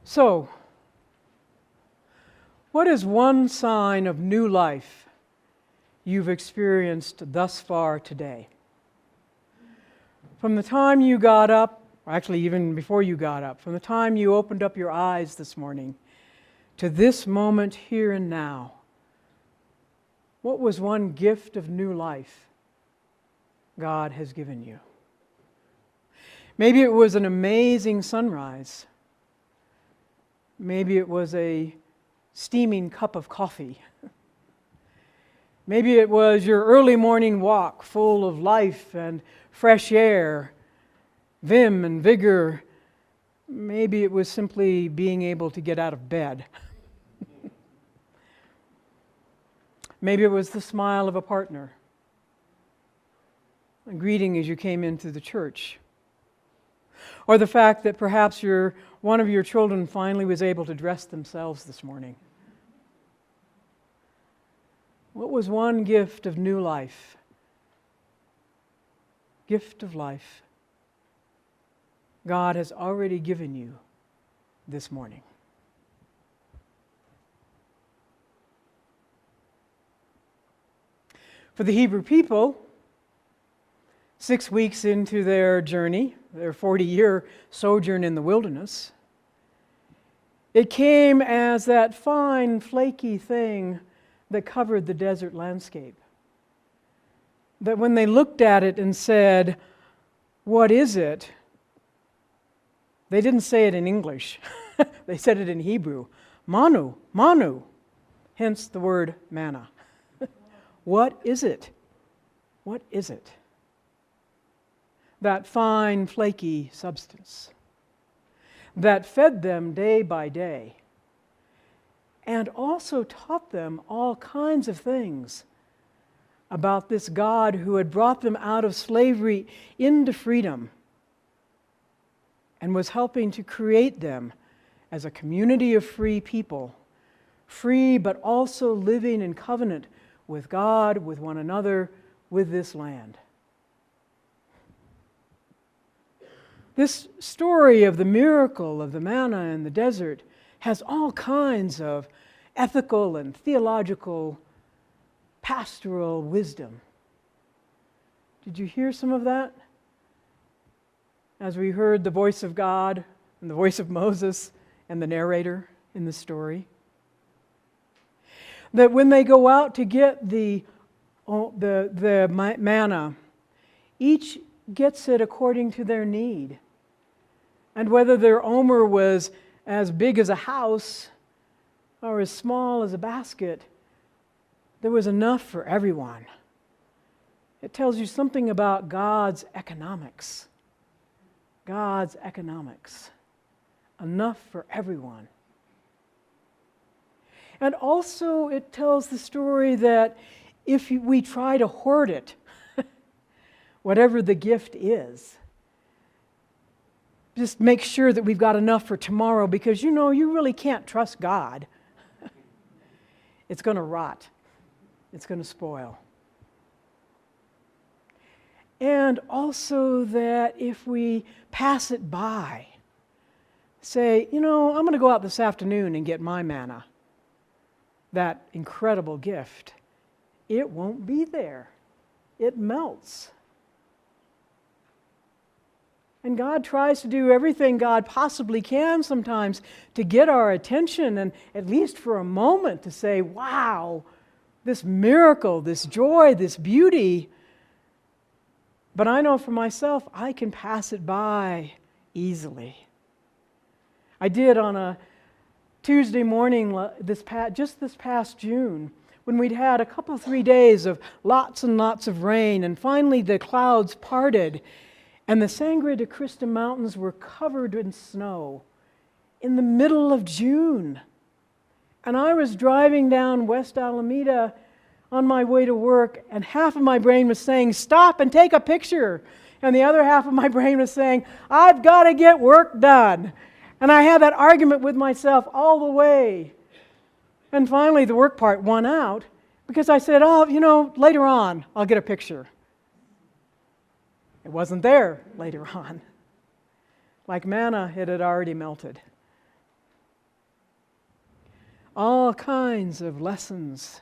So, what is one sign of new life you've experienced thus far today? From the time you got up, or actually even before you got up, from the time you opened up your eyes this morning to this moment here and now, what was one gift of new life God has given you? Maybe it was an amazing sunrise. Maybe it was a steaming cup of coffee. Maybe it was your early morning walk full of life and fresh air, vim and vigor. Maybe it was simply being able to get out of bed. Maybe it was the smile of a partner, a greeting as you came into the church, or the fact that perhaps one of your children finally was able to dress themselves this morning. What was one gift of new life? Gift of life God has already given you this morning. For the Hebrew people, 6 weeks into their journey, their 40-year sojourn in the wilderness, it came as that fine, flaky thing that covered the desert landscape. That when they looked at it and said, "What is it?" they didn't say it in English. They said it in Hebrew. Manu, manu, hence the word manna. What is it? What is it? That fine, flaky substance that fed them day by day and also taught them all kinds of things about this God who had brought them out of slavery into freedom and was helping to create them as a community of free people, free but also living in covenant with God, with one another, with this land. This story of the miracle of the manna in the desert has all kinds of ethical and theological, pastoral wisdom. Did you hear some of that? As we heard the voice of God and the voice of Moses and the narrator in the story. That when they go out to get the manna, each gets it according to their need. And whether their omer was as big as a house or as small as a basket, there was enough for everyone. It tells you something about God's economics. God's economics. Enough for everyone. And also it tells the story that if we try to hoard it, whatever the gift is, just make sure that we've got enough for tomorrow, because you really can't trust God. It's going to rot. It's going to spoil. And also that if we pass it by, say, I'm going to go out this afternoon and get my manna, that incredible gift, it won't be there. It melts. And God tries to do everything God possibly can sometimes to get our attention, and at least for a moment to say, wow, this miracle, this joy, this beauty. But I know for myself, I can pass it by easily. I did on a Tuesday morning just this past June, when we'd had a couple, 3 days of lots and lots of rain, and finally the clouds parted, and the Sangre de Cristo Mountains were covered in snow in the middle of June. And I was driving down West Alameda on my way to work, and half of my brain was saying, stop and take a picture. And the other half of my brain was saying, I've got to get work done. And I had that argument with myself all the way. And finally, the work part won out, because I said, later on, I'll get a picture. It wasn't there later on. Like manna, it had already melted. all kinds of lessons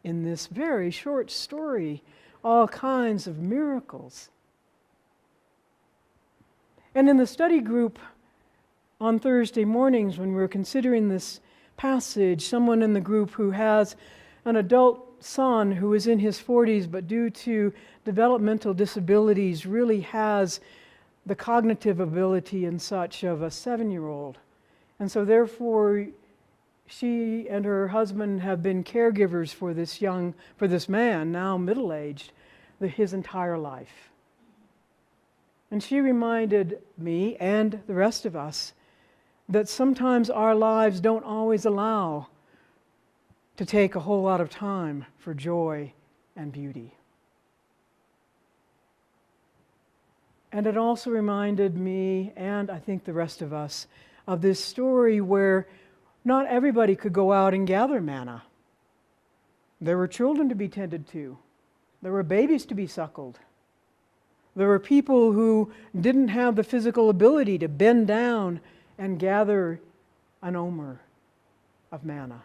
in this very short story, all kinds of miracles. And in the study group on Thursday mornings when we were considering this passage, someone in the group who has an adult son who is in his 40s but due to developmental disabilities really has the cognitive ability and such of a 7-year-old. And so therefore she and her husband have been caregivers for this man, now middle-aged, his entire life. And she reminded me and the rest of us that sometimes our lives don't always allow to take a whole lot of time for joy and beauty. And it also reminded me, and I think the rest of us, of this story where not everybody could go out and gather manna. There were children to be tended to. There were babies to be suckled. There were people who didn't have the physical ability to bend down and gather an omer of manna.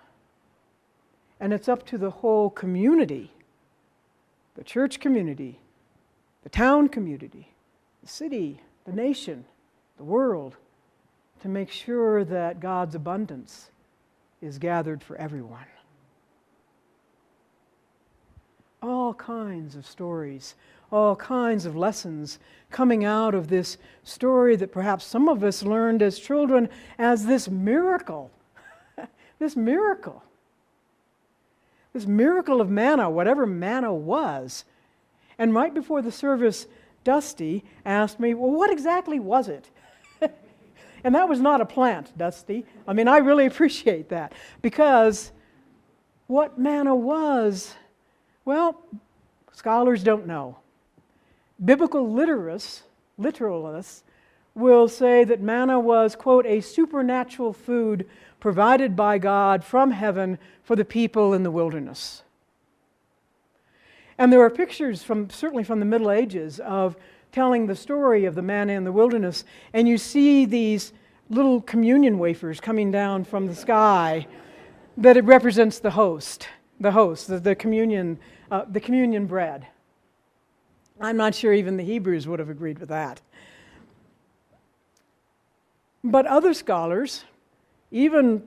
And it's up to the whole community, the church community, the town community, the city, the nation, the world, to make sure that God's abundance is gathered for everyone. All kinds of stories, all kinds of lessons coming out of this story that perhaps some of us learned as children as this miracle. This miracle. This miracle of manna, whatever manna was. And right before the service, Dusty asked me, well, what exactly was it? And that was not a plant, Dusty. I mean, I really appreciate that. Because what manna was, well, scholars don't know. Biblical literalists will say that manna was, quote, a supernatural food provided by God from heaven for the people in the wilderness. And there are pictures certainly from the Middle Ages of telling the story of the manna in the wilderness, and you see these little communion wafers coming down from the sky, that it represents the communion bread. I'm not sure even the Hebrews would have agreed with that. But other scholars, even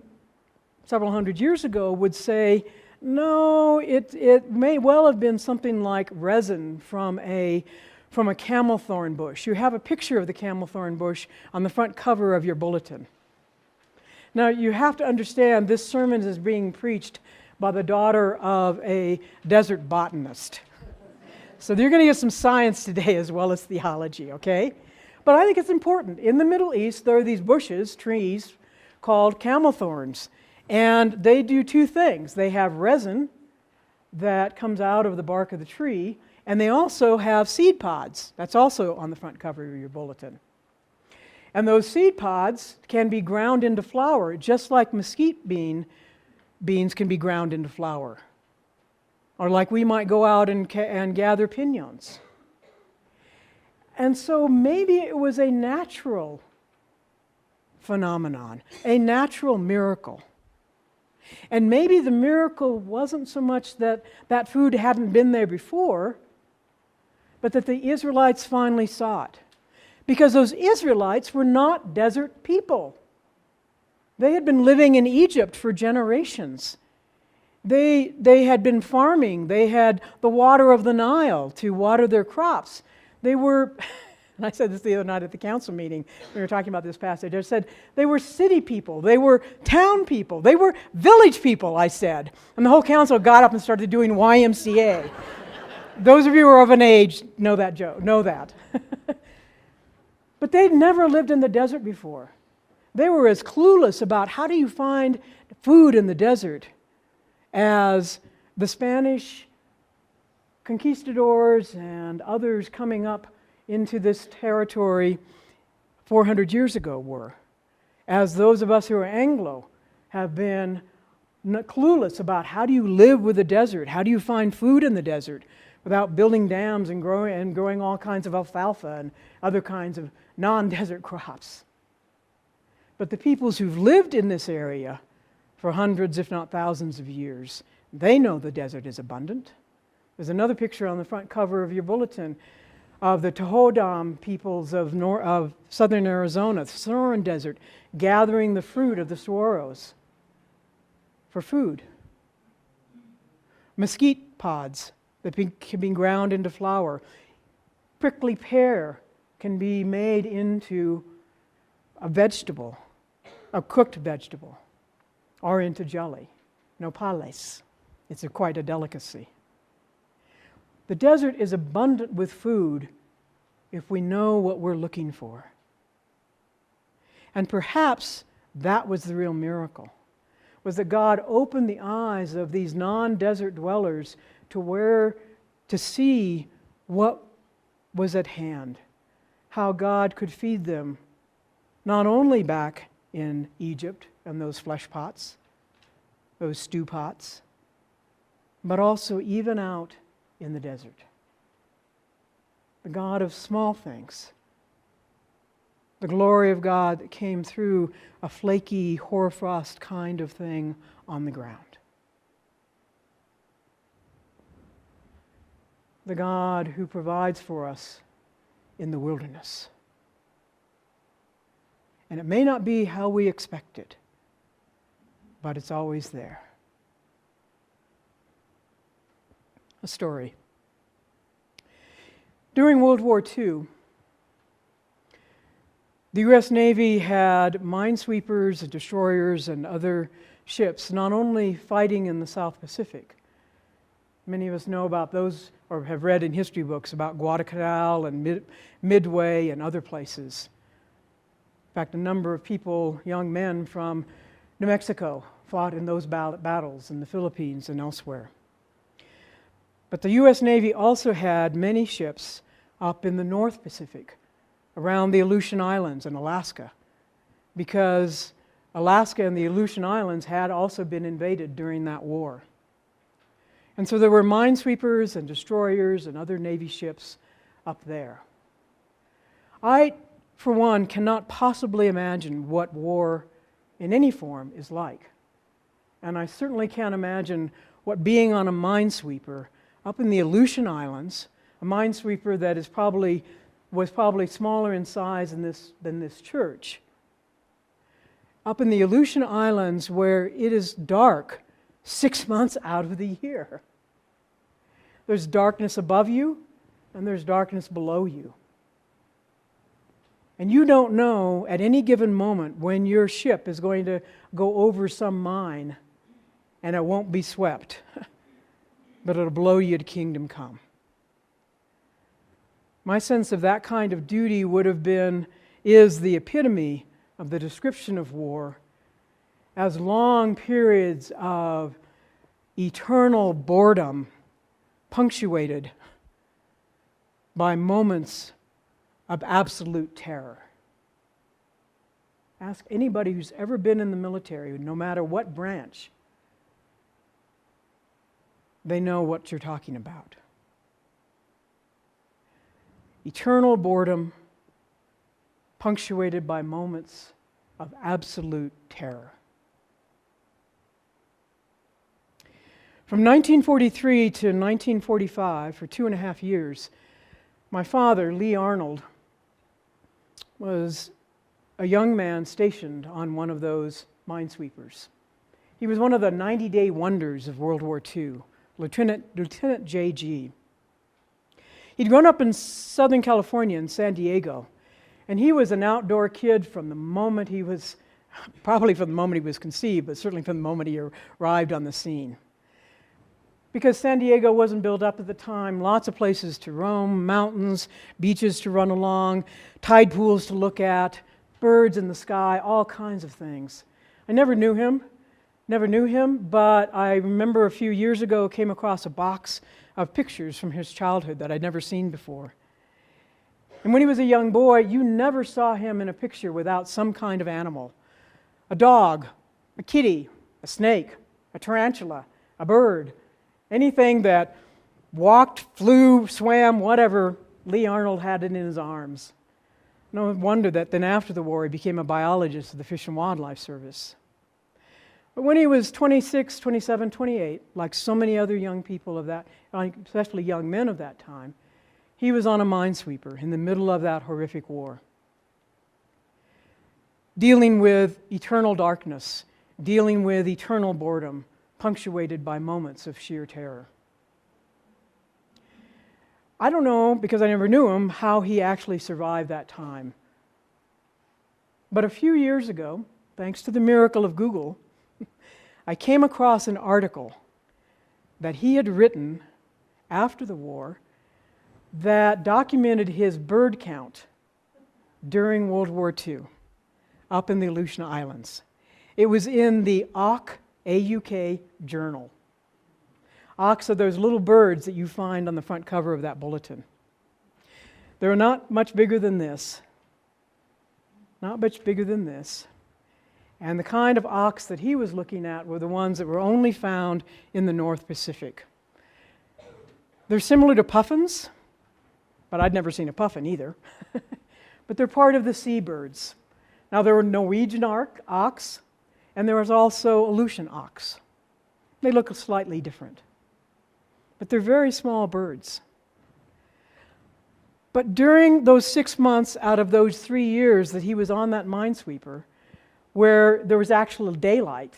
several hundred years ago, would say, no, it may well have been something like resin from a camel thorn bush. You have a picture of the camel thorn bush on the front cover of your bulletin. Now, you have to understand this sermon is being preached by the daughter of a desert botanist. So you're going to get some science today as well as theology, okay? But I think it's important. In the Middle East, there are these bushes, trees, called camel thorns. And they do two things. They have resin that comes out of the bark of the tree, and they also have seed pods. That's also on the front cover of your bulletin. And those seed pods can be ground into flour, just like mesquite beans can be ground into flour. Or like we might go out and gather piñons. And so maybe it was a natural phenomenon, a natural miracle. And maybe the miracle wasn't so much that that food hadn't been there before, but that the Israelites finally saw it. Because those Israelites were not desert people. They had been living in Egypt for generations. They had been farming. They had the water of the Nile to water their crops. They were, and I said this the other night at the council meeting, we were talking about this passage, I said, they were city people, they were town people, they were village people, I said. And the whole council got up and started doing YMCA. Those of you who are of an age know that joke, know that. But they'd never lived in the desert before. They were as clueless about how do you find food in the desert as the Spanish conquistadors and others coming up into this territory 400 years ago were. As those of us who are Anglo have been clueless about how do you live with the desert, how do you find food in the desert without building dams and growing all kinds of alfalfa and other kinds of non-desert crops. But the peoples who've lived in this area for hundreds, if not thousands of years. They know the desert is abundant. There's another picture on the front cover of your bulletin of the Tohodom peoples of southern Arizona, the Sonoran Desert, gathering the fruit of the saguaros for food. Mesquite pods that can be ground into flour. Prickly pear can be made into a vegetable, a cooked vegetable, or into jelly. Nopales. It's quite a delicacy. The desert is abundant with food if we know what we're looking for. And perhaps that was the real miracle, was that God opened the eyes of these non-desert dwellers to see what was at hand, how God could feed them, not only back in Egypt and those flesh pots, those stew pots, but also even out in the desert. The God of small things. The glory of God that came through a flaky hoarfrost kind of thing on the ground. The God who provides for us in the wilderness. And it may not be how we expect it, but it's always there. A story. During World War II, the U.S. Navy had minesweepers and destroyers and other ships, not only fighting in the South Pacific. Many of us know about those, or have read in history books about Guadalcanal and Midway and other places. In fact, a number of people, young men from New Mexico, fought in those battles in the Philippines and elsewhere. But the U.S. Navy also had many ships up in the North Pacific, around the Aleutian Islands and Alaska, because Alaska and the Aleutian Islands had also been invaded during that war. And so there were minesweepers and destroyers and other Navy ships up there. I, for one, cannot possibly imagine what war in any form is like. And I certainly can't imagine what being on a minesweeper up in the Aleutian Islands, a minesweeper that was probably smaller in size than this church, up in the Aleutian Islands where it is dark 6 months out of the year. There's darkness above you, and there's darkness below you. And you don't know at any given moment when your ship is going to go over some mine, and it won't be swept, but it'll blow you to kingdom come. My sense of that kind of duty is the epitome of the description of war as long periods of eternal boredom punctuated by moments of absolute terror. Ask anybody who's ever been in the military, no matter what branch, they know what you're talking about. Eternal boredom punctuated by moments of absolute terror. From 1943 to 1945, for 2.5 years, my father, Lee Arnold, was a young man stationed on one of those minesweepers. He was one of the 90-day wonders of World War II, Lieutenant J.G. He'd grown up in Southern California in San Diego, and he was an outdoor kid from the moment he was, probably from the moment he was conceived, but certainly from the moment he arrived on the scene. Because San Diego wasn't built up at the time, lots of places to roam, mountains, beaches to run along, tide pools to look at, birds in the sky, all kinds of things. I never knew him, but I remember a few years ago came across a box of pictures from his childhood that I'd never seen before. And when he was a young boy, you never saw him in a picture without some kind of animal. A dog, a kitty, a snake, a tarantula, a bird, anything that walked, flew, swam, whatever, Lee Arnold had it in his arms. No wonder that then after the war he became a biologist at the Fish and Wildlife Service. But when he was 26, 27, 28, like so many other young people of that, especially young men of that time, he was on a minesweeper in the middle of that horrific war, dealing with eternal darkness, dealing with eternal boredom, punctuated by moments of sheer terror. I don't know, because I never knew him, how he actually survived that time. But a few years ago, thanks to the miracle of Google, I came across an article that he had written after the war that documented his bird count during World War II up in the Aleutian Islands. It was in the Auks, A-U-K, journal. Auks are those little birds that you find on the front cover of that bulletin. They're not much bigger than this. Not much bigger than this. And the kind of auks that he was looking at were the ones that were only found in the North Pacific. They're similar to puffins, but I'd never seen a puffin either. But they're part of the seabirds. Now there were Norwegian auks, and there was also Aleutian auks. They look slightly different. But they're very small birds. But during those 6 months out of those 3 years that he was on that minesweeper, where there was actual daylight,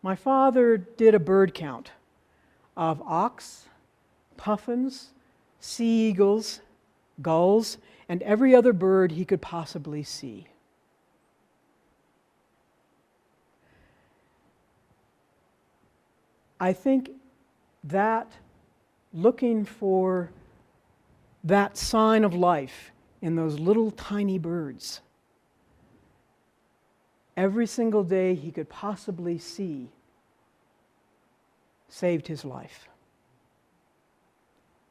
my father did a bird count of auks, puffins, sea eagles, gulls, and every other bird he could possibly see. I think that looking for that sign of life in those little tiny birds, every single day he could possibly see, saved his life.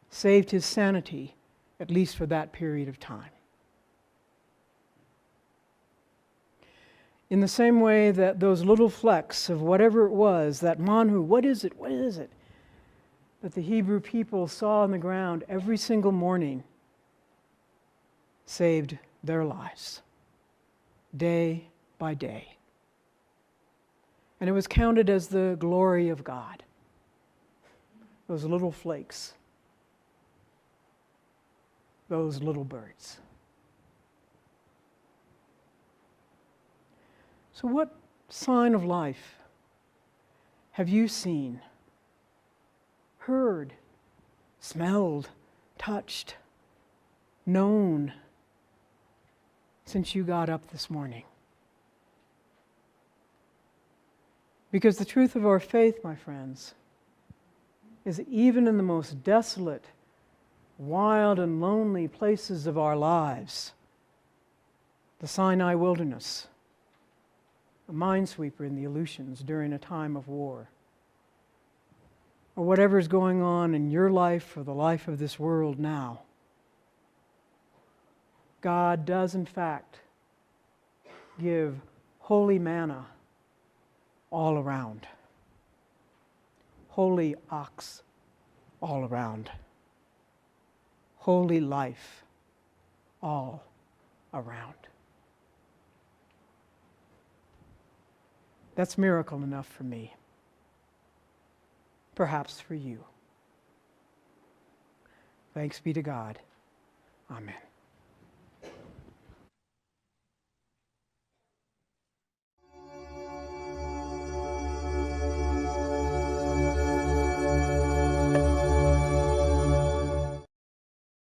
Saved his sanity, at least for that period of time. In the same way that those little flecks of whatever it was, that manhu, what is it, that the Hebrew people saw on the ground every single morning, saved their lives, day by day. And it was counted as the glory of God. Those little flakes, those little birds. So what sign of life have you seen, heard, smelled, touched, known since you got up this morning? Because the truth of our faith, my friends, is that even in the most desolate, wild and lonely places of our lives, the Sinai wilderness, a minesweeper in the Aleutians during a time of war, or whatever is going on in your life or the life of this world now, God does in fact give holy manna all around. Holy auks all around. Holy life all around. That's miracle enough for me. Perhaps for you. Thanks be to God. Amen.